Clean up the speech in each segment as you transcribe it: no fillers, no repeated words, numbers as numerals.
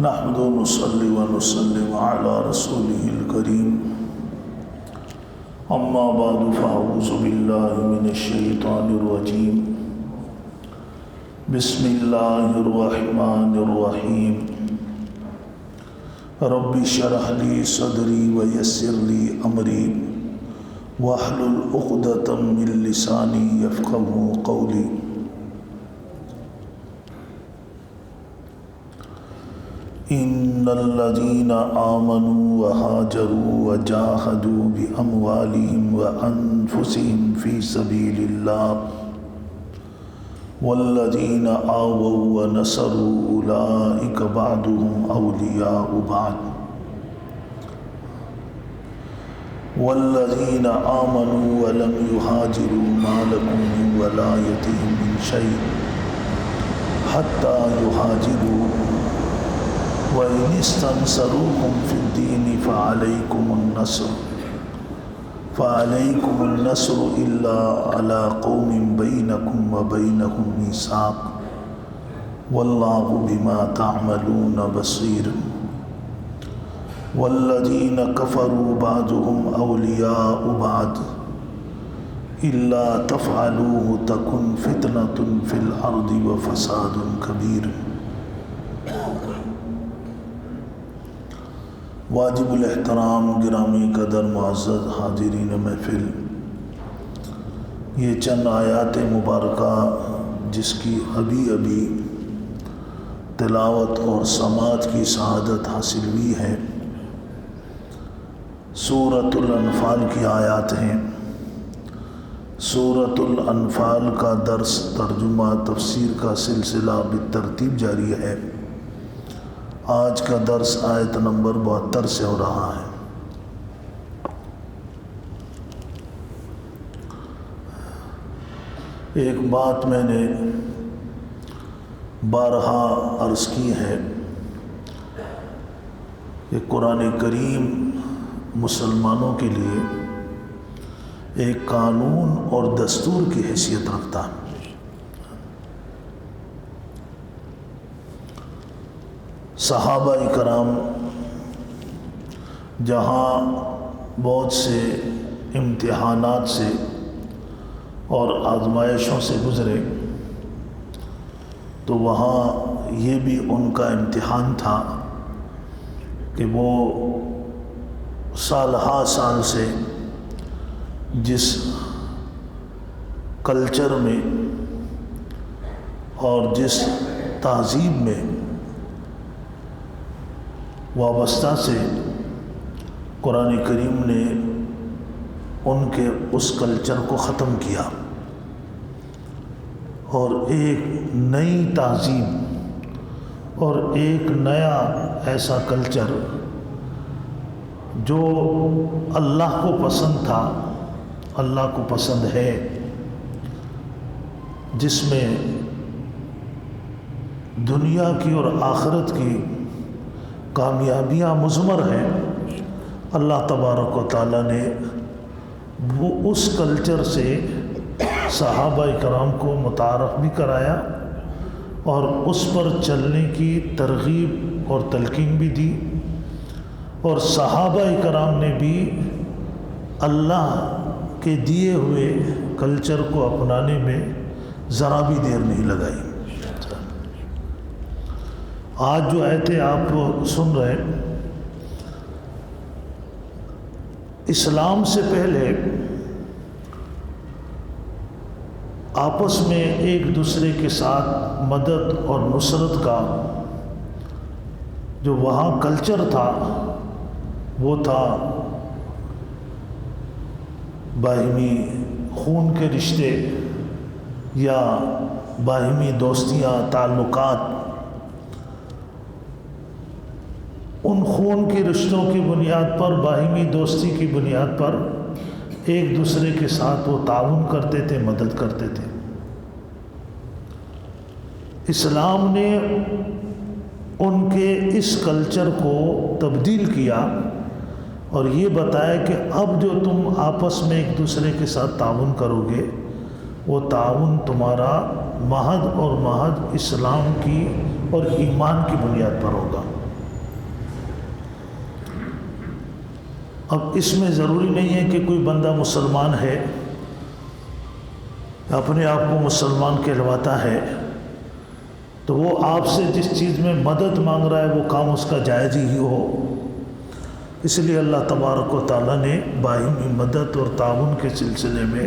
نحمد و نصلی و نسلم علی رسوله الکریم اما بعد فاعوذ باللہ من الشیطان الرجیم بسم اللہ الرحمن الرحیم رب اشرح لی صدری ویسر لی امری واحلل عقدۃ من لسانی یفقهوا قولی ان الذين آمنوا وهاجروا وجاهدوا بأموالهم وأنفسهم في سبيل الله والذين آووا ونصروا أولئك بعضهم أولياء بعض والذين آمنوا ولم يهاجروا ما لكم من ولايتهم من شيء حتى يهاجروا وَإِنِ اسْتَنْصَرُوكُمْ فِي الدِّينِ فَعَلَيْكُمُ النَّصْرُ إِلَّا عَلَىٰ قَوْمٍ بَيْنَكُمْ وَبَيْنَهُمْ مِيثَاقٌ وَاللَّهُ بِمَا تَعْمَلُونَ بَصِيرٌ وَالَّذِينَ كَفَرُوا بَعْضُهُمْ أَوْلِيَاءُ بَعْضٍ إِلَّا تَفْعَلُوهُ تَكُنْ فِتْنَةٌ فِي الْأَرْضِ وَفَسَادٌ كَبِيرٌ۔ واجب الاحترام گرامی قدر معزز حاضرین محفل، یہ چند آیات مبارکہ جس کی ابھی تلاوت اور سماعت کی سعادت حاصل ہوئی ہے، سورۃ الانفال کی آیات ہیں۔ سورۃ الانفال کا درس، ترجمہ، تفسیر کا سلسلہ بالترتیب جاری ہے۔ آج کا درس آیت نمبر 72 سے ہو رہا ہے۔ ایک بات میں نے بارہا عرض کی ہے کہ قرآن کریم مسلمانوں کے لیے ایک قانون اور دستور کی حیثیت رکھتا ہے۔ صحابہ کرام جہاں بہت سے امتحانات سے اور آزمائشوں سے گزرے، تو وہاں یہ بھی ان کا امتحان تھا کہ وہ سال ہا سال سے جس کلچر میں اور جس تہذیب میں وابستہ سے قرآن کریم نے ان کے اس کلچر کو ختم کیا اور ایک نئی تہذیب اور ایک نیا ایسا کلچر جو اللہ کو پسند تھا، اللہ کو پسند ہے، جس میں دنیا کی اور آخرت کی کامیابیاں مضمر ہیں، اللہ تبارک و تعالیٰ نے وہ اس کلچر سے صحابہ کرام کو متعارف بھی کرایا اور اس پر چلنے کی ترغیب اور تلقین بھی دی، اور صحابہ کرام نے بھی اللہ کے دیے ہوئے کلچر کو اپنانے میں ذرا بھی دیر نہیں لگائی۔ آج جو آیتیں آپ سن رہے ہیں، اسلام سے پہلے آپس میں ایک دوسرے کے ساتھ مدد اور نصرت کا جو وہاں کلچر تھا، وہ تھا باہمی خون کے رشتے یا باہمی دوستیاں، تعلقات۔ ان خون کے رشتوں کی بنیاد پر، باہمی دوستی کی بنیاد پر ایک دوسرے کے ساتھ وہ تعاون کرتے تھے، مدد کرتے تھے۔ اسلام نے ان کے اس کلچر کو تبدیل کیا اور یہ بتایا کہ اب جو تم آپس میں ایک دوسرے کے ساتھ تعاون کرو گے، وہ تعاون تمہارا محض اور محض اسلام کی اور ایمان کی بنیاد پر ہوگا۔ اب اس میں ضروری نہیں ہے کہ کوئی بندہ مسلمان ہے، اپنے آپ کو مسلمان کہلواتا ہے، تو وہ آپ سے جس چیز میں مدد مانگ رہا ہے وہ کام اس کا جائز ہی ہو۔ اس لیے اللہ تبارک و تعالیٰ نے باہمی مدد اور تعاون کے سلسلے میں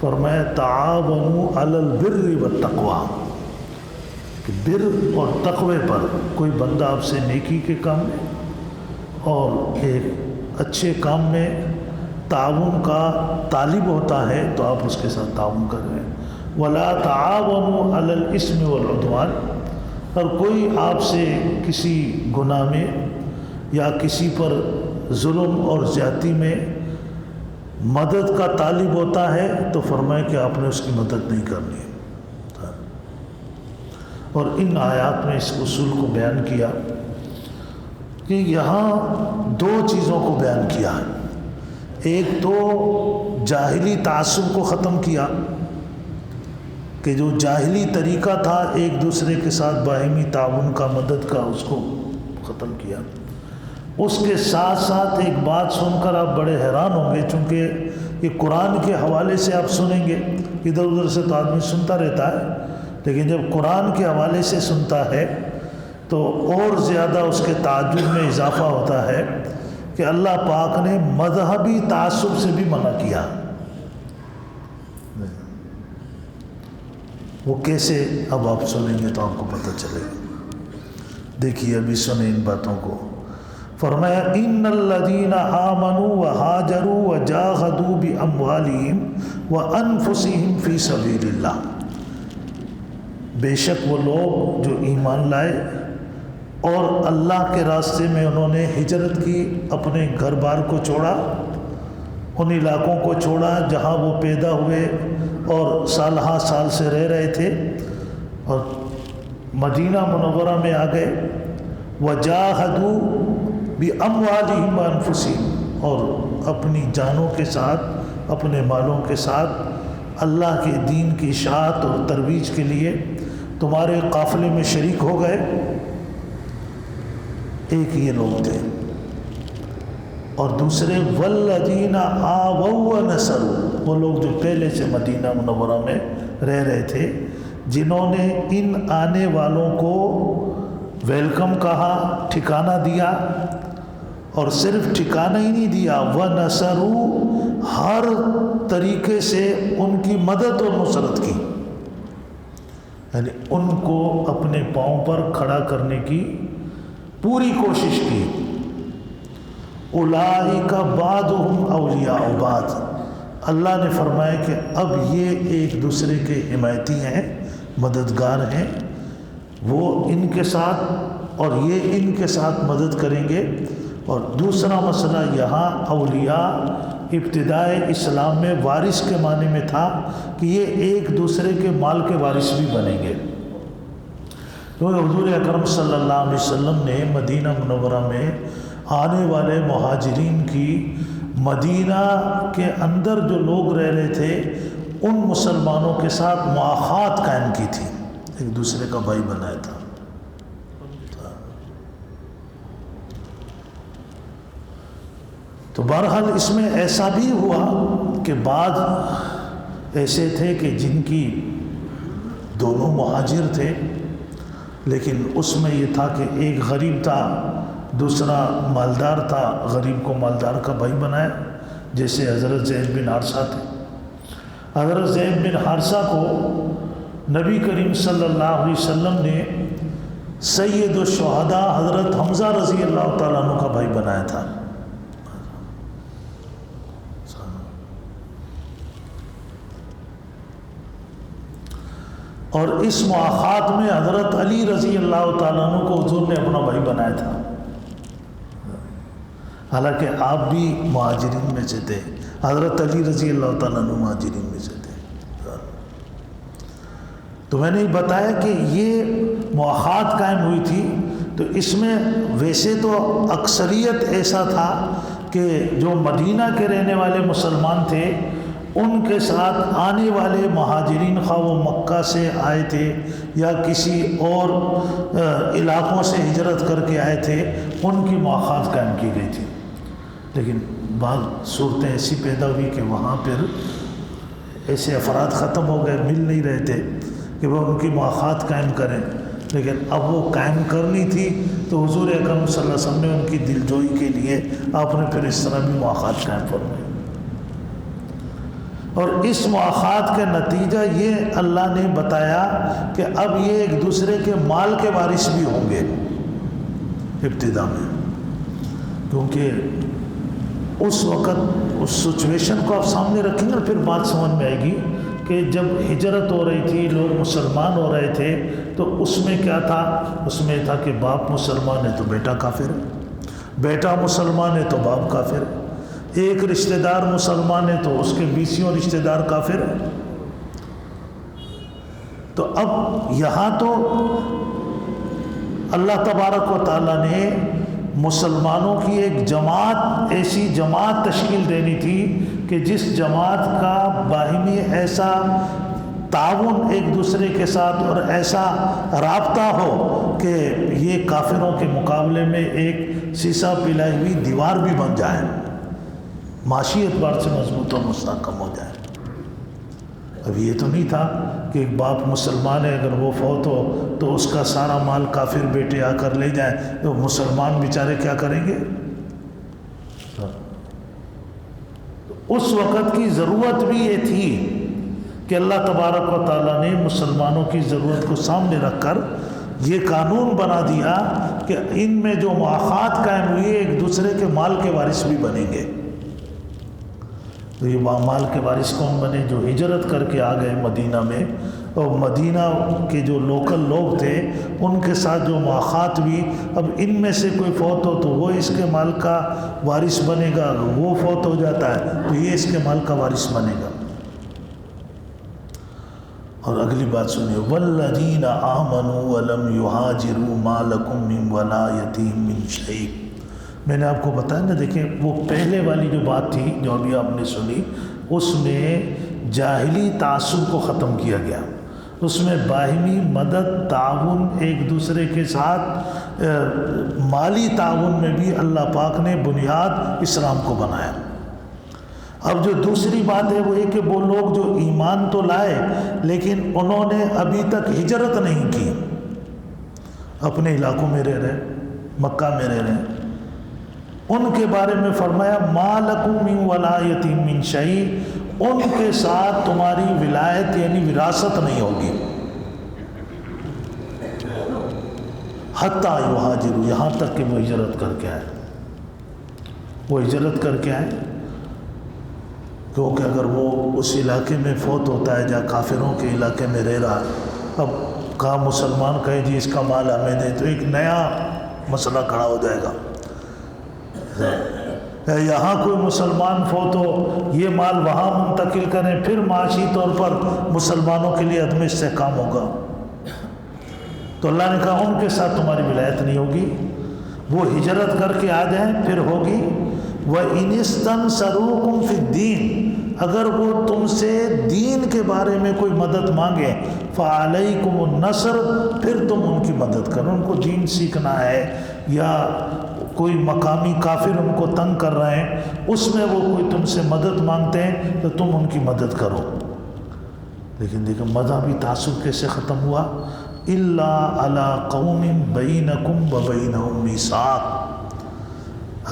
فرمایا تعاونوا علی البر والتقوی، کہ بر اور تقوی پر کوئی بندہ آپ سے نیکی کے کام میں اور ایک اچھے کام میں تعاون کا طالب ہوتا ہے تو آپ اس کے ساتھ تعاون کر رہے ہیں۔ ولا تعاونوا علی الاثم والعدوان، اور کوئی آپ سے کسی گناہ میں یا کسی پر ظلم اور زیادتی میں مدد کا طالب ہوتا ہے تو فرمائے کہ آپ نے اس کی مدد نہیں کرنی۔ اور ان آیات میں اس اصول کو بیان کیا کہ یہاں دو چیزوں کو بیان کیا ہے۔ ایک تو جاہلی تعصب کو ختم کیا کہ جو جاہلی طریقہ تھا ایک دوسرے کے ساتھ باہمی تعاون کا، مدد کا، اس کو ختم کیا۔ اس کے ساتھ ساتھ ایک بات سن کر آپ بڑے حیران ہوں گے، چونکہ یہ قرآن کے حوالے سے آپ سنیں گے، ادھر ادھر سے تو آدمی سنتا رہتا ہے، لیکن جب قرآن کے حوالے سے سنتا ہے تو اور زیادہ اس کے تعجب میں اضافہ ہوتا ہے کہ اللہ پاک نے مذہبی تعصب سے بھی منع کیا۔ وہ کیسے، اب آپ سنیں گے تو آپ کو پتہ چلے گا۔ دیکھیے ابھی سنیں ان باتوں کو۔ فرمایا ان الذین آمنوا وہاجروا وجاہدوا باموالہم وانفسہم فی سبیل اللہ، بے شک وہ لوگ جو ایمان لائے اور اللہ کے راستے میں انہوں نے ہجرت کی، اپنے گھر بار کو چھوڑا، ان علاقوں کو چھوڑا جہاں وہ پیدا ہوئے اور سالہ سال سے رہ رہے تھے، اور مدینہ منورہ میں آ گئے۔ وجاہدوا باموالہم وانفسہم، اور اپنی جانوں کے ساتھ، اپنے مالوں کے ساتھ اللہ کے دین کی اشاعت اور ترویج کے لیے تمہارے قافلے میں شریک ہو گئے۔ ایک یہ لوگ تھے، اور دوسرے والذین آووا ونصروا، وہ لوگ جو پہلے سے مدینہ منورہ میں رہ رہے تھے، جنہوں نے ان آنے والوں کو ویلکم کہا، ٹھکانہ دیا، اور صرف ٹھکانہ ہی نہیں دیا، وَنَصَرُوا، ہر طریقے سے ان کی مدد اور نصرت کی، یعنی ان کو اپنے پاؤں پر کھڑا کرنے کی پوری کوشش کی۔ اولئک بعضهم اولیاء بعض، اللہ نے فرمایا کہ اب یہ ایک دوسرے کے حمایتی ہیں، مددگار ہیں، وہ ان کے ساتھ اور یہ ان کے ساتھ مدد کریں گے۔ اور دوسرا مسئلہ یہاں اولیاء ابتدائے اسلام میں وارث کے معنی میں تھا کہ یہ ایک دوسرے کے مال کے وارث بھی بنیں گے، کیونکہ حضور اکرم صلی اللہ علیہ وسلم نے مدینہ منورہ میں آنے والے مہاجرین کی، مدینہ کے اندر جو لوگ رہ رہے تھے ان مسلمانوں کے ساتھ مواخات قائم کی تھی، ایک دوسرے کا بھائی بنایا تھا۔ تو بہرحال اس میں ایسا بھی ہوا کہ بعض ایسے تھے کہ جن کی دونوں مہاجر تھے، لیکن اس میں یہ تھا کہ ایک غریب تھا، دوسرا مالدار تھا، غریب کو مالدار کا بھائی بنایا، جیسے حضرت زید بن حارثہ تھے۔ حضرت زید بن حارثہ کو نبی کریم صلی اللہ علیہ وسلم نے سید الشہداء حضرت حمزہ رضی اللہ تعالیٰ عنہ کا بھائی بنایا تھا۔ اور اس مواخات میں حضرت علی رضی اللہ تعالیٰ عنہ کو حضور نے اپنا بھائی بنایا تھا، حالانکہ آپ بھی مہاجرین میں سے تھے، حضرت علی رضی اللہ تعالیٰ عنہ مہاجرین میں سے تھے۔ تو میں نے بتایا کہ یہ مواخات قائم ہوئی تھی، تو اس میں ویسے تو اکثریت ایسا تھا کہ جو مدینہ کے رہنے والے مسلمان تھے ان کے ساتھ آنے والے مہاجرین، خواہ وہ مکہ سے آئے تھے یا کسی اور علاقوں سے ہجرت کر کے آئے تھے، ان کی مواخات قائم کی گئی تھی۔ لیکن بعض صورتیں ایسی پیدا ہوئی کہ وہاں پھر ایسے افراد ختم ہو گئے، مل نہیں رہے تھے کہ وہ ان کی مواخات قائم کریں، لیکن اب وہ قائم کرنی تھی تو حضور اکرم صلی اللہ علیہ وسلم نے ان کی دل جوئی کے لیے آپ نے پھر اس طرح بھی مواخات قائم فرمائی، اور اس مواخات کا نتیجہ یہ اللہ نے بتایا کہ اب یہ ایک دوسرے کے مال کے وارث بھی ہوں گے ابتدا میں، کیونکہ اس وقت اس سچویشن کو آپ سامنے رکھیں گے پھر بات سمجھ میں آئے گی کہ جب ہجرت ہو رہی تھی، لوگ مسلمان ہو رہے تھے، تو اس میں کیا تھا؟ اس میں تھا کہ باپ مسلمان ہے تو بیٹا کافر ہے، بیٹا مسلمان ہے تو باپ کافر ہے، ایک رشتہ دار مسلمان ہے تو اس کے بیسیوں رشتہ دار کافر ہے۔ تو اب یہاں تو اللہ تبارک و تعالیٰ نے مسلمانوں کی ایک جماعت، ایسی جماعت تشکیل دینی تھی کہ جس جماعت کا باہمی ایسا تعاون ایک دوسرے کے ساتھ اور ایسا رابطہ ہو کہ یہ کافروں کے مقابلے میں ایک سیسا پلائی ہوئی دیوار بھی بن جائے، معاشی اعتبار سے مضبوط اور مستحکم ہو جائے۔ اب یہ تو نہیں تھا کہ ایک باپ مسلمان ہے، اگر وہ فوت ہو تو اس کا سارا مال کافر بیٹے آ کر لے جائیں، تو مسلمان بیچارے کیا کریں گے؟ اس وقت کی ضرورت بھی یہ تھی کہ اللہ تبارک و تعالیٰ نے مسلمانوں کی ضرورت کو سامنے رکھ کر یہ قانون بنا دیا کہ ان میں جو مواخات قائم ہوئی ایک دوسرے کے مال کے وارث بھی بنیں گے۔ تو یہ مال کے وارث کون بنے؟ جو ہجرت کر کے آ گئے مدینہ میں، اور مدینہ کے جو لوکل لوگ تھے ان کے ساتھ جو مواخات ہوئی، اب ان میں سے کوئی فوت ہو تو وہ اس کے مال کا وارث بنے گا، اگر وہ فوت ہو جاتا ہے تو یہ اس کے مال کا وارث بنے گا۔ اور اگلی بات سنیے، والذین آمنوا ولم یہاجروا ما لکم من ولایتہم من شیء۔ میں نے آپ کو بتایا نا، دیکھیں وہ پہلے والی جو بات تھی جو ابھی آپ نے سنی، اس میں جاہلی تعصب کو ختم کیا گیا، اس میں باہمی مدد، تعاون، ایک دوسرے کے ساتھ مالی تعاون میں بھی اللہ پاک نے بنیاد اسلام کو بنایا۔ اب جو دوسری بات ہے وہ یہ کہ وہ لوگ جو ایمان تو لائے لیکن انہوں نے ابھی تک ہجرت نہیں کی، اپنے علاقوں میں رہ رہے، مکہ میں رہ رہے، ان کے بارے میں فرمایا ما لکم من ولایت من شیء، ان کے ساتھ تمہاری ولایت یعنی وراثت نہیں ہوگی، حتیٰ یہاجروا، یہاں تک کہ وہ ہجرت کر کے آئے۔ وہ ہجرت کر کے آئے کیونکہ اگر وہ اس علاقے میں فوت ہوتا ہے جہاں کافروں کے علاقے میں رہ رہا ہے، اب کہا مسلمان کہے جی اس کا مال ہمیں دیں تو ایک نیا مسئلہ کھڑا ہو جائے گا۔ یہاں کوئی مسلمان فوت ہو، یہ مال وہاں منتقل کریں، پھر معاشی طور پر مسلمانوں کے لیے عدم استحکام ہوگا۔ تو اللہ نے کہا ان کے ساتھ تمہاری ولایت نہیں ہوگی، وہ ہجرت کر کے آ جائیں پھر ہوگی۔ وَإِنِ اسْتَنْصَرُوكُمْ فِي الدِّينِ، اگر وہ تم سے دین کے بارے میں کوئی مدد مانگے، فَعَلَيْكُمُ النَّصْرُ، پھر تم ان کی مدد کرو۔ ان کو دین سیکھنا ہے یا کوئی مقامی کافر ان کو تنگ کر رہے ہیں، اس میں وہ کوئی تم سے مدد مانگتے ہیں تو تم ان کی مدد کرو۔ لیکن دیکھو مذہبی تعصب کیسے ختم ہوا؟ إِلَّا عَلَىٰ قَوْمٍ بَيْنَكُمْ وَبَيْنَهُمْ مِيثَاقٌ،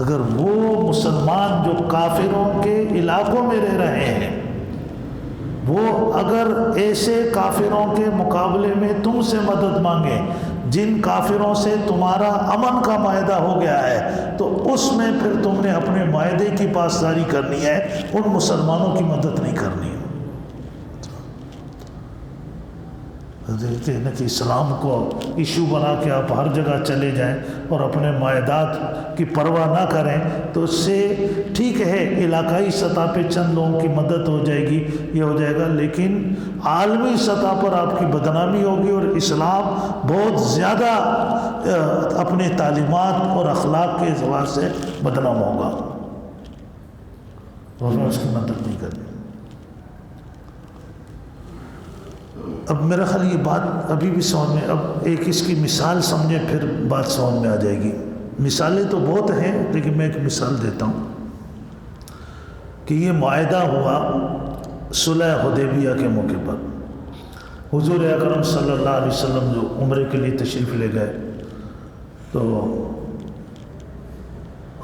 اگر وہ مسلمان جو کافروں کے علاقوں میں رہ رہے ہیں، وہ اگر ایسے کافروں کے مقابلے میں تم سے مدد مانگیں جن کافروں سے تمہارا امن کا معاہدہ ہو گیا ہے، تو اس میں پھر تم نے اپنے معاہدے کی پاسداری کرنی ہے، ان مسلمانوں کی مدد نہیں کرنی ہے۔ دیکھتے ہیں نا کہ اسلام کو ایشو بنا کے آپ ہر جگہ چلے جائیں اور اپنے معاہدات کی پرواہ نہ کریں، تو اس سے ٹھیک ہے علاقائی سطح پہ چند لوگوں کی مدد ہو جائے گی، یہ ہو جائے گا، لیکن عالمی سطح پر آپ کی بدنامی ہوگی اور اسلام بہت زیادہ اپنے تعلیمات اور اخلاق کے اعتبار سے بدنام ہوگا، اور اس کی مدد نہیں کرنی۔ اب میرا خیال یہ بات ابھی بھی سمجھ میں، اب ایک اس کی مثال سمجھیں پھر بات سمجھ میں آ جائے گی۔ مثالیں تو بہت ہیں لیکن میں ایک مثال دیتا ہوں۔ کہ یہ معاہدہ ہوا صلح حدیبیہ کے موقع پر. حضور اکرم صلی اللہ علیہ وسلم جو عمرے کے لیے تشریف لے گئے تو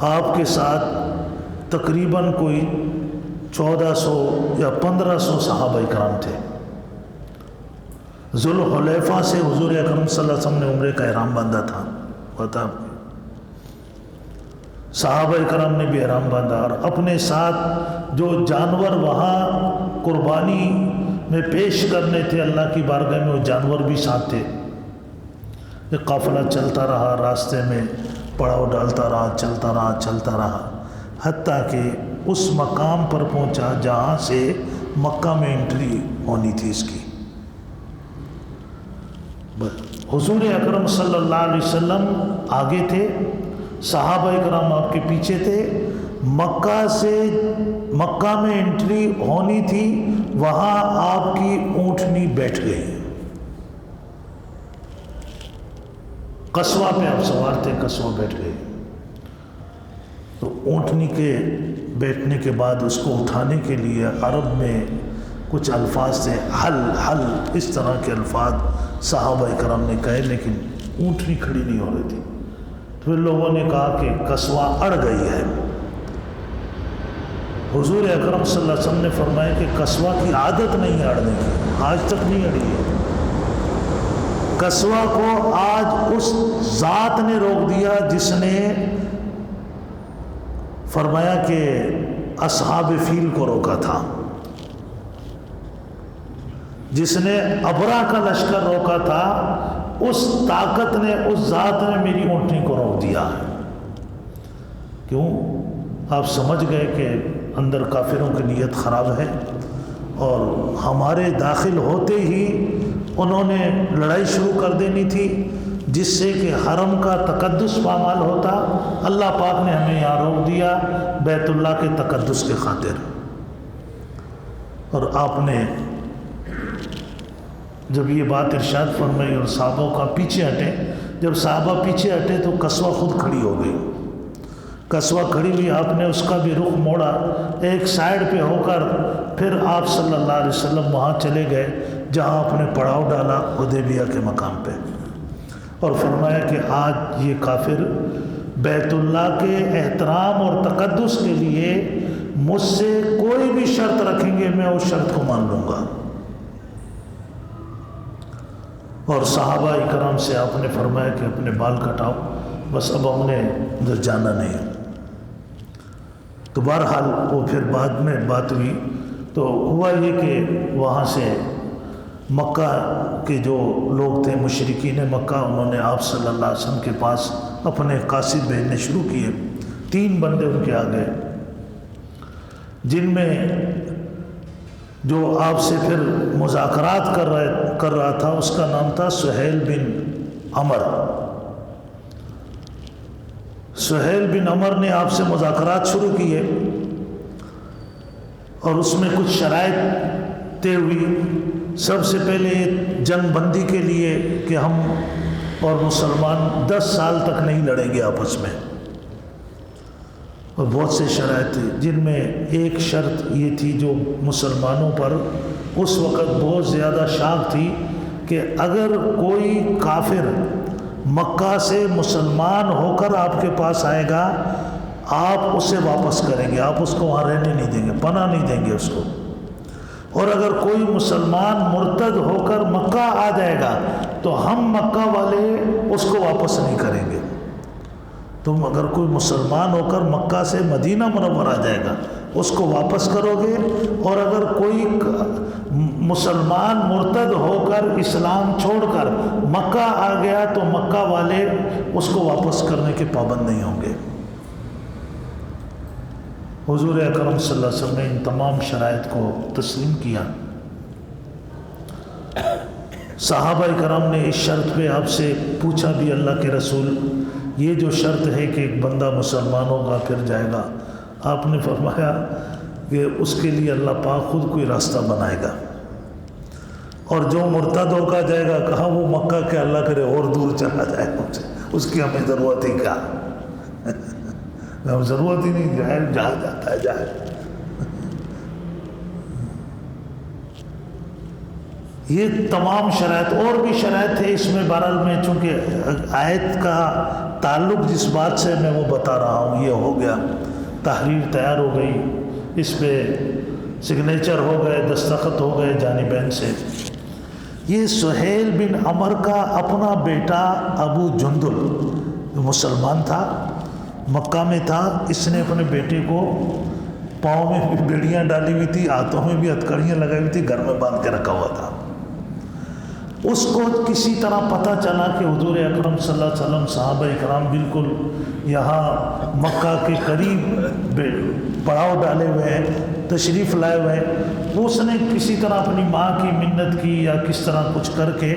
آپ کے ساتھ تقریباً کوئی 1400 یا 1500 صحابہ کرام تھے. ذوالحلیفہ سے حضور اکرم صلی اللہ علیہ وسلم نے عمرے کا احرام باندھا تھا. پتہ صحابہ کرام نے بھی احرام باندھا اور اپنے ساتھ جو جانور وہاں قربانی میں پیش کرنے تھے اللہ کی بارگاہ میں وہ جانور بھی ساتھ تھے. یہ قافلہ چلتا رہا، راستے میں پڑاؤ ڈالتا رہا، چلتا رہا حتیٰ کہ اس مقام پر پہنچا جہاں سے مکہ میں انٹری ہونی تھی اس کی. حضور اکرم صلی اللہ علیہ وسلم آگے تھے، صحابہ کرام آپ کے پیچھے تھے. مکہ میں انٹری ہونی تھی، وہاں آپ کی اونٹنی بیٹھ گئی. قصوہ پہ آپ سوار تھے، قصوہ بیٹھ گئی. تو اونٹنی کے بیٹھنے کے بعد اس کو اٹھانے کے لیے عرب میں کچھ الفاظ تھے، حل اس طرح کے الفاظ صحابہ کرام نے کہے، لیکن اونٹنی کھڑی نہیں ہو رہی تھی. پھر لوگوں نے کہا کہ قصوہ اڑ گئی ہے. حضور اکرم صلی اللہ علیہ وسلم نے فرمایا کہ قصوہ کی عادت نہیں ہے اڑنے کی، آج تک نہیں اڑی ہے. قصوہ کو آج اس ذات نے روک دیا جس نے فرمایا کہ اصحاب فیل کو روکا تھا، جس نے ابرا کا لشکر روکا تھا. اس طاقت نے، اس ذات نے میری اونٹنی کو روک دیا ہے. کیوں؟ آپ سمجھ گئے کہ اندر کافروں کی نیت خراب ہے اور ہمارے داخل ہوتے ہی انہوں نے لڑائی شروع کر دینی تھی جس سے کہ حرم کا تقدس پامال ہوتا. اللہ پاک نے ہمیں یہاں روک دیا بیت اللہ کے تقدس کے خاطر. اور آپ نے جب یہ بات ارشاد فرمائی اور صحابہ کا پیچھے ہٹے، جب صحابہ پیچھے ہٹے تو قصوہ خود کھڑی ہو گئی. قصوہ کھڑی ہوئی، آپ نے اس کا بھی رخ موڑا ایک سائیڈ پہ ہو کر، پھر آپ صلی اللہ علیہ وسلم وہاں چلے گئے جہاں آپ نے پڑاؤ ڈالا حدیبیہ کے مقام پہ، اور فرمایا کہ آج یہ کافر بیت اللہ کے احترام اور تقدس کے لیے مجھ سے کوئی بھی شرط رکھیں گے، میں اس شرط کو مان لوں گا. اور صحابہ اکرام سے آپ نے فرمایا کہ اپنے بال کٹاؤ، بس اب ہم نے ادھر جانا نہیں. تو بہرحال وہ پھر بعد میں بات ہوئی تو ہوا یہ کہ وہاں سے مکہ کے جو لوگ تھے مشرکین مکہ، انہوں نے آپ صلی اللہ علیہ وسلم کے پاس اپنے قاصد بھیجنے شروع کیے. 3 بندے ان کے آ گئے جن میں جو آپ سے پھر مذاکرات کر رہا تھا اس کا نام تھا سہیل بن عمر. سہیل بن عمر نے آپ سے مذاکرات شروع کیے اور اس میں کچھ شرائط طے ہوئی. سب سے پہلے جنگ بندی کے لیے کہ ہم اور مسلمان 10 سال تک نہیں لڑیں گے آپس میں، اور بہت سے شرائط تھے جن میں ایک شرط یہ تھی جو مسلمانوں پر اس وقت بہت زیادہ شاق تھی کہ اگر کوئی کافر مکہ سے مسلمان ہو کر آپ کے پاس آئے گا آپ اسے واپس کریں گے، آپ اس کو وہاں رہنے نہیں دیں گے، پناہ نہیں دیں گے اس کو. اور اگر کوئی مسلمان مرتد ہو کر مکہ آ جائے گا تو ہم مکہ والے اس کو واپس نہیں کریں گے. تم اگر کوئی مسلمان ہو کر مکہ سے مدینہ منور آ جائے گا اس کو واپس کرو گے، اور اگر کوئی مسلمان مرتد ہو کر اسلام چھوڑ کر مکہ آ گیا تو مکہ والے اس کو واپس کرنے کے پابند نہیں ہوں گے. حضور اکرم صلی اللہ علیہ وسلم نے ان تمام شرائط کو تسلیم کیا. صحابہ کرام نے اس شرط پہ آپ سے پوچھا بھی اللہ کے رسول یہ جو شرط ہے کہ ایک بندہ مسلمان ہوگا پھر جائے گا، آپ نے فرمایا کہ اس کے لیے اللہ پاک خود کوئی راستہ بنائے گا، اور جو مرتد ہو کر جائے گا کہاں وہ مکہ کے اللہ کرے اور دور چلا جائے اس کی ہمیں ضرورت ہی کیا، ضرورت ہی نہیں، جائے جہاں جاتا ہے جائے. یہ تمام شرائط، اور بھی شرائط ہے اس میں، بہرحال میں چونکہ آیت کا تعلق جس بات سے میں وہ بتا رہا ہوں، یہ ہو گیا، تحریر تیار ہو گئی، اس پہ سگنیچر ہو گئے، دستخط ہو گئے جانبین سے۔ یہ سہیل بن عمر کا اپنا بیٹا ابو جندل جو مسلمان تھا، مکہ میں تھا، اس نے اپنے بیٹے کو پاؤں میں بھی بیڑیاں ڈالی ہوئی تھی، ہاتھوں میں بھی ہتھکڑیاں لگائی ہوئی تھی، گھر میں باندھ کے رکھا ہوا تھا۔ اس کو کسی طرح پتہ چلا کہ حضور اکرم صلی اللہ علیہ وسلم، صحابہ اکرام بالکل یہاں مکہ کے قریب پڑاؤ ڈالے ہوئے ہیں، تشریف لائے ہوئے ہیں۔ اس نے کسی طرح اپنی ماں کی منت کی یا کس طرح کچھ کر کے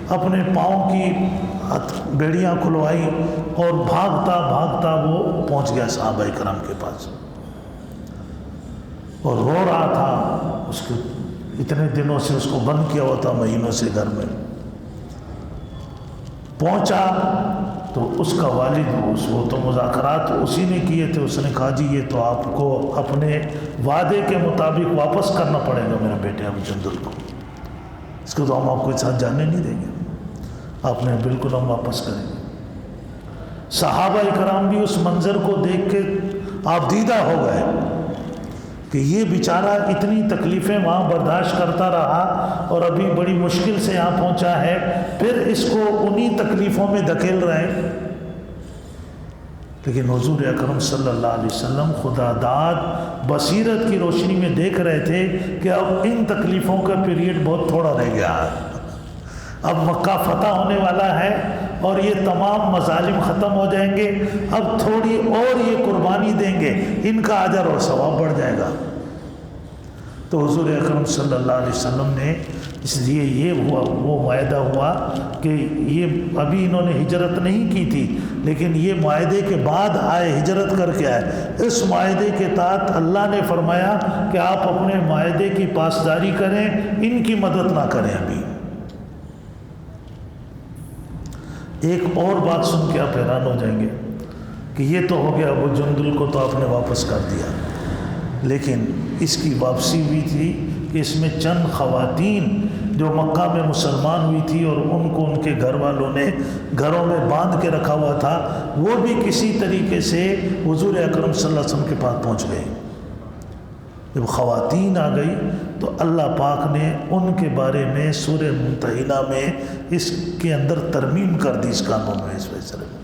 اپنے پاؤں کی بیڑیاں کھلوائی اور بھاگتا بھاگتا وہ پہنچ گیا صحابہ اکرام کے پاس اور رو رہا تھا۔ اس کے اتنے دنوں سے اس کو بند کیا ہوا تھا، مہینوں سے گھر میں۔ پہنچا تو اس کا والد، وہ تو مذاکرات اسی نے کیے تھے، اس نے کہا جی یہ تو آپ کو اپنے وعدے کے مطابق واپس کرنا پڑے گا میرے بیٹے ابو جندل کو، اس کو تو ہم آپ کو ساتھ جانے نہیں دیں گے۔ آپ نے بالکل ہم واپس کریں گے۔ صحابہ اکرام بھی اس منظر کو دیکھ کے آپ دیدہ ہو گئے کہ یہ بیچارہ اتنی تکلیفیں وہاں برداشت کرتا رہا اور ابھی بڑی مشکل سے یہاں پہنچا ہے، پھر اس کو انہی تکلیفوں میں دھکیل رہے ہیں۔ لیکن حضور اکرم صلی اللہ علیہ وسلم خدا داد بصیرت کی روشنی میں دیکھ رہے تھے کہ اب ان تکلیفوں کا پیریڈ بہت تھوڑا رہ گیا ہے، اب مکہ فتح ہونے والا ہے اور یہ تمام مظالم ختم ہو جائیں گے، اب تھوڑی اور یہ قربانی دیں گے، ان کا اجر اور ثواب بڑھ جائے گا۔ تو حضور اکرم صلی اللہ علیہ وسلم نے اس لیے یہ ہوا، وہ معاہدہ ہوا کہ یہ ابھی انہوں نے ہجرت نہیں کی تھی، لیکن یہ معاہدے کے بعد آئے، ہجرت کر کے آئے۔ اس معاہدے کے تحت اللہ نے فرمایا کہ آپ اپنے معاہدے کی پاسداری کریں، ان کی مدد نہ کریں۔ ابھی ایک اور بات سن کے آپ حیران ہو جائیں گے کہ یہ تو ہو گیا، ابو جندل کو تو آپ نے واپس کر دیا، لیکن اس کی واپسی ہوئی تھی کہ اس میں چند خواتین جو مکہ میں مسلمان ہوئی تھی اور ان کو ان کے گھر والوں نے گھروں میں باندھ کے رکھا ہوا تھا، وہ بھی کسی طریقے سے حضور اکرم صلی اللہ علیہ وسلم کے پاس پہنچ گئے۔ جب خواتین آ گئی تو اللہ پاک نے ان کے بارے میں سورہ ممتحنہ میں اس کے اندر ترمیم کر دی، اس قانون میں، اس فیصلے میں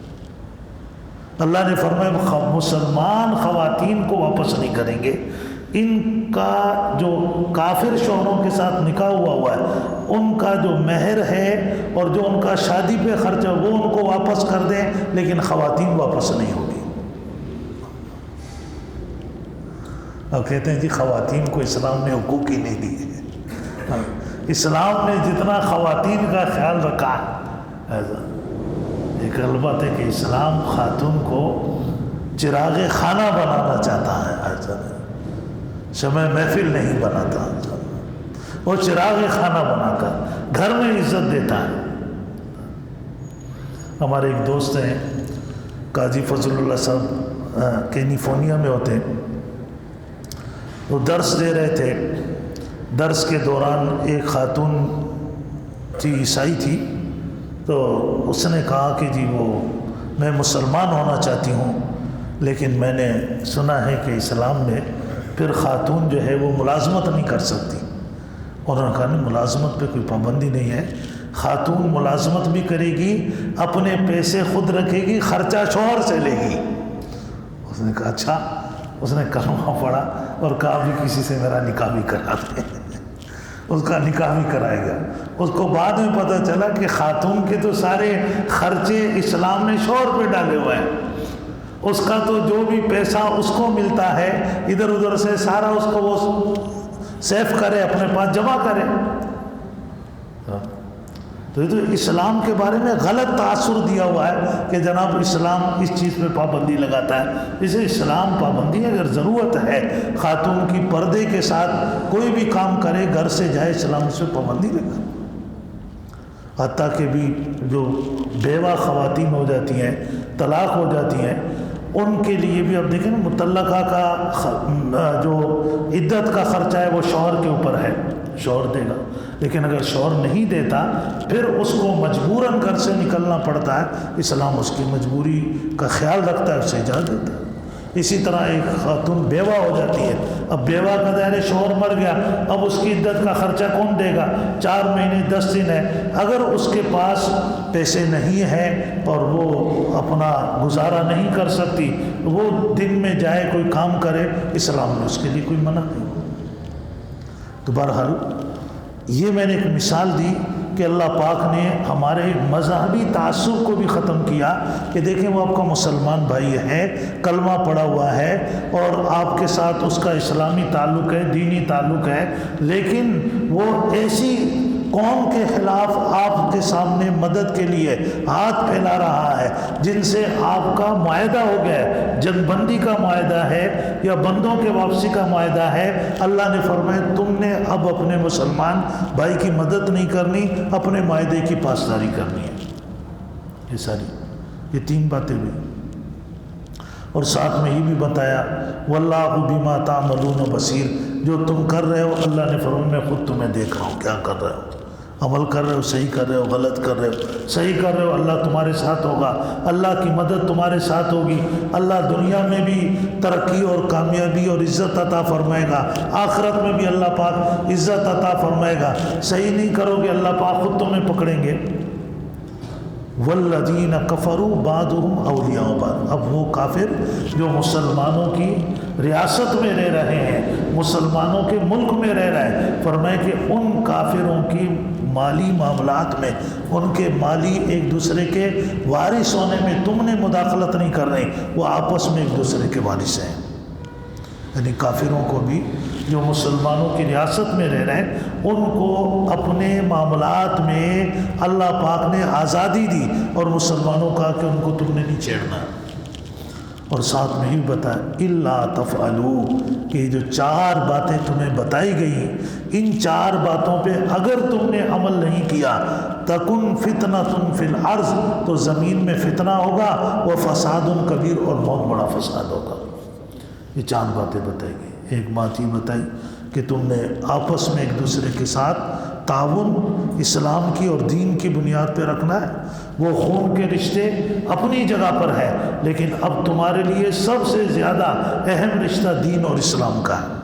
اللہ نے فرمایا مسلمان خواتین کو واپس نہیں کریں گے، ان کا جو کافر شوہروں کے ساتھ نکاح ہوا ہے ان کا جو مہر ہے اور جو ان کا شادی پہ خرچہ وہ ان کو واپس کر دیں، لیکن خواتین واپس نہیں ہوگی۔ اب کہتے ہیں جی خواتین کو اسلام نے حقوق ہی نہیں دیے۔ اسلام نے جتنا خواتین کا خیال رکھا ہے، ایک البت ہے کہ اسلام خاتون کو چراغ خانہ بنانا چاہتا ہے، ایسا نہیں شمع محفل نہیں بناتا، وہ چراغ خانہ بنا کر گھر میں عزت دیتا ہے۔ ہمارے ایک دوست ہیں قاضی فضل اللہ صاحب، کیلیفورنیا میں ہوتے ہیں، وہ درس دے رہے تھے۔ درس کے دوران ایک خاتون تھی، عیسائی تھی، تو اس نے کہا کہ جی وہ میں مسلمان ہونا چاہتی ہوں، لیکن میں نے سنا ہے کہ اسلام میں پھر خاتون جو ہے وہ ملازمت نہیں کر سکتی۔ اور انہوں نے کہا نہیں، ملازمت پہ کوئی پابندی نہیں ہے، خاتون ملازمت بھی کرے گی، اپنے پیسے خود رکھے گی، خرچہ شوہر سے لے گی۔ اس نے کہا اچھا۔ اس نے کلمہ پڑھا اور کہا بھی کسی سے میرا نکاح بھی کرا دیں، اس کا نکاح بھی کرائے گا۔ اس کو بعد میں پتہ چلا کہ خاتون کے تو سارے خرچے اسلام نے شوہر پہ ڈالے ہوئے ہیں، اس کا تو جو بھی پیسہ اس کو ملتا ہے ادھر ادھر سے سارا اس کو وہ سیف کرے، اپنے پاس جمع کرے۔ تو یہ تو اسلام کے بارے میں غلط تاثر دیا ہوا ہے کہ جناب اسلام اس چیز پہ پابندی لگاتا ہے۔ اسے اسلام پابندی اگر ضرورت ہے خاتون کی پردے کے ساتھ کوئی بھی کام کرے، گھر سے جائے، اسلام اس پہ پابندی لگا۔ حتیٰ کہ بھی جو بیوہ خواتین ہو جاتی ہیں، طلاق ہو جاتی ہیں، ان کے لیے بھی اب دیکھیں نا، مطلقہ کا جو عدت کا خرچہ ہے وہ شوہر کے اوپر ہے، شوہر دے گا، لیکن اگر شوہر نہیں دیتا پھر اس کو مجبوراً گھر سے نکلنا پڑتا ہے، اسلام اس کی مجبوری کا خیال رکھتا ہے، اسے اجازت دیتا ہے۔ اسی طرح ایک خاتون بیوہ ہو جاتی ہے، اب بیوہ کا دائرے شوہر مر گیا، اب اس کی عدت کا خرچہ کون دے گا؟ 4 مہینے 10 دن ہے، اگر اس کے پاس پیسے نہیں ہیں اور وہ اپنا گزارا نہیں کر سکتی، وہ دن میں جائے کوئی کام کرے، اسلام نے اس کے لیے کوئی منع نہیں۔ تو بہرحال یہ میں نے ایک مثال دی کہ اللہ پاک نے ہمارے مذہبی تعصب کو بھی ختم کیا کہ دیکھیں وہ آپ کا مسلمان بھائی ہے، کلمہ پڑھا ہوا ہے اور آپ کے ساتھ اس کا اسلامی تعلق ہے، دینی تعلق ہے، لیکن وہ ایسی قوم کے خلاف آپ کے سامنے مدد کے لیے ہاتھ پھیلا رہا ہے جن سے آپ کا معاہدہ ہو گیا ہے، جنگ بندی کا معاہدہ ہے یا بندوں کے واپسی کا معاہدہ ہے، اللہ نے فرمایا تم نے اب اپنے مسلمان بھائی کی مدد نہیں کرنی، اپنے معاہدے کی پاسداری کرنی ہے۔ یہ 3 باتیں بھی، اور ساتھ میں یہ بھی بتایا واللہ بما تعملون بصیر، جو تم کر رہے ہو اللہ نے فرمایا میں خود تمہیں دیکھ رہا ہوں، کیا کر رہے ہو، عمل کر رہے ہو، صحیح کر رہے ہو، غلط کر رہے ہو، صحیح کر رہے ہو اللہ تمہارے ساتھ ہوگا، اللہ کی مدد تمہارے ساتھ ہوگی، اللہ دنیا میں بھی ترقی اور کامیابی اور عزت عطا فرمائے گا، آخرت میں بھی اللہ پاک عزت عطا فرمائے گا۔ صحیح نہیں کرو گے اللہ پاک خود تمہیں پکڑیں گے۔ والذین کفروا بعضهم اولیاء بعض، اب وہ کافر جو مسلمانوں کی ریاست میں رہ رہے ہیں، مسلمانوں کے ملک میں رہ رہے ہیں، فرمائے کہ ان کافروں کی مالی معاملات میں، ان کے مالی ایک دوسرے کے وارث ہونے میں تم نے مداخلت نہیں کر رہے، وہ آپس میں ایک دوسرے کے وارث ہیں۔ یعنی کافروں کو بھی جو مسلمانوں کی ریاست میں رہ رہے ہیں ان کو اپنے معاملات میں اللہ پاک نے آزادی دی، اور مسلمانوں کا کہ ان کو تم نے نہیں چھیڑنا۔ اور ساتھ میں ہی بتایا الا تفعلوا، کہ جو 4 باتیں تمہیں بتائی گئی ان 4 باتوں پہ اگر تم نے عمل نہیں کیا تکن فتنۃ فی الارض، تو زمین میں فتنہ ہوگا، وہ فساد کبیر، اور بہت بڑا فساد ہوگا۔ یہ 4 باتیں بتائی گئی۔ ایک بات یہ بتائی کہ تم نے آپس میں ایک دوسرے کے ساتھ تعاون اسلام کی اور دین کی بنیاد پہ رکھنا ہے، وہ خون کے رشتے اپنی جگہ پر ہے، لیکن اب تمہارے لیے سب سے زیادہ اہم رشتہ دین اور اسلام کا ہے۔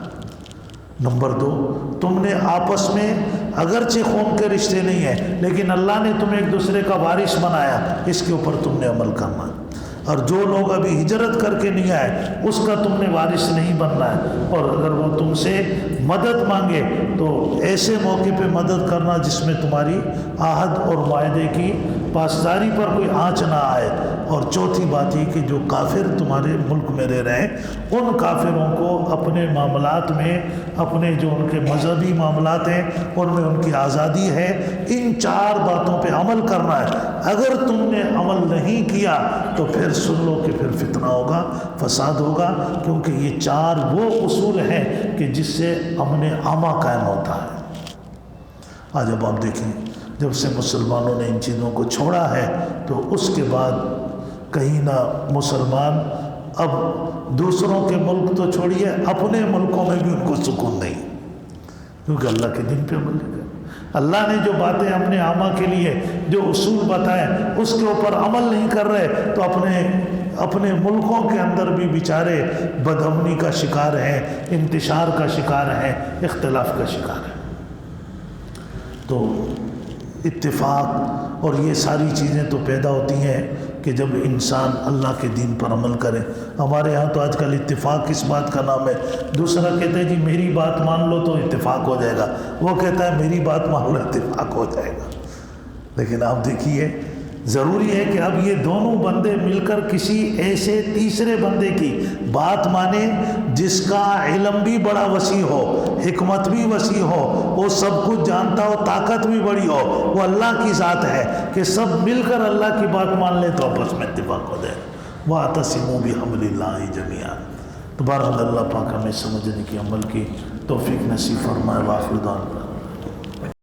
نمبر 2، تم نے آپس میں اگرچہ خون کے رشتے نہیں ہیں لیکن اللہ نے تمہیں ایک دوسرے کا وارث بنایا، اس کے اوپر تم نے عمل کرنا ہے، اور جو لوگ ابھی ہجرت کر کے نہیں آئے اس کا تم نے وارث نہیں بننا ہے، اور اگر وہ تم سے مدد مانگے تو ایسے موقع پہ مدد کرنا جس میں تمہاری عہد اور معاہدے کی پاسداری پر کوئی آنچ نہ آئے۔ اور چوتھی بات یہ کہ جو کافر تمہارے ملک میں رہ رہے ہیں ان کافروں کو اپنے معاملات میں، اپنے جو ان کے مذہبی معاملات ہیں ان میں ان کی آزادی ہے، ان 4 باتوں پہ عمل کرنا ہے۔ اگر تم نے عمل نہیں کیا تو پھر سن لو کہ پھر فتنہ ہوگا، فساد ہوگا، کیونکہ یہ 4 وہ اصول ہیں کہ جس سے امن عامہ قائم ہوتا ہے۔ آج اب آپ دیکھیں جب سے مسلمانوں نے ان چیزوں کو چھوڑا ہے تو اس کے بعد کہیں نہ مسلمان اب دوسروں کے ملک تو چھوڑیے اپنے ملکوں میں بھی ان کو سکون نہیں، کیونکہ اللہ کے دین پہ عمل نہیں کرتے۔ اللہ نے جو باتیں اپنے عامہ کے لیے جو اصول بتائے اس کے اوپر عمل نہیں کر رہے تو اپنے ملکوں کے اندر بھی بیچارے بدامنی کا شکار ہیں، انتشار کا شکار ہیں، اختلاف کا شکار ہیں۔ تو اتفاق اور یہ ساری چیزیں تو پیدا ہوتی ہیں کہ جب انسان اللہ کے دین پر عمل کرے۔ ہمارے ہاں تو آج کل اتفاق کس بات کا نام ہے؟ دوسرا کہتا ہے جی میری بات مان لو تو اتفاق ہو جائے گا، وہ کہتا ہے میری بات مان لو اتفاق ہو جائے گا۔ لیکن آپ دیکھیے ضروری ہے کہ اب یہ دونوں بندے مل کر کسی ایسے تیسرے بندے کی بات مانیں جس کا علم بھی بڑا وسیع ہو، حکمت بھی وسیع ہو، وہ سب کچھ جانتا ہو، طاقت بھی بڑی ہو، وہ اللہ کی ذات ہے کہ سب مل کر اللہ کی بات مان لیں تو آپس میں اتفاق ہو جائے۔ وَاعْتَصِمُوا بِحَبْلِ اللَّهِ جَمِيعًا۔ تو بہرحال اللہ پاک ہمیں سمجھنے کی، عمل کی توفیق نصیب فرمائے۔ وآخر دعوانا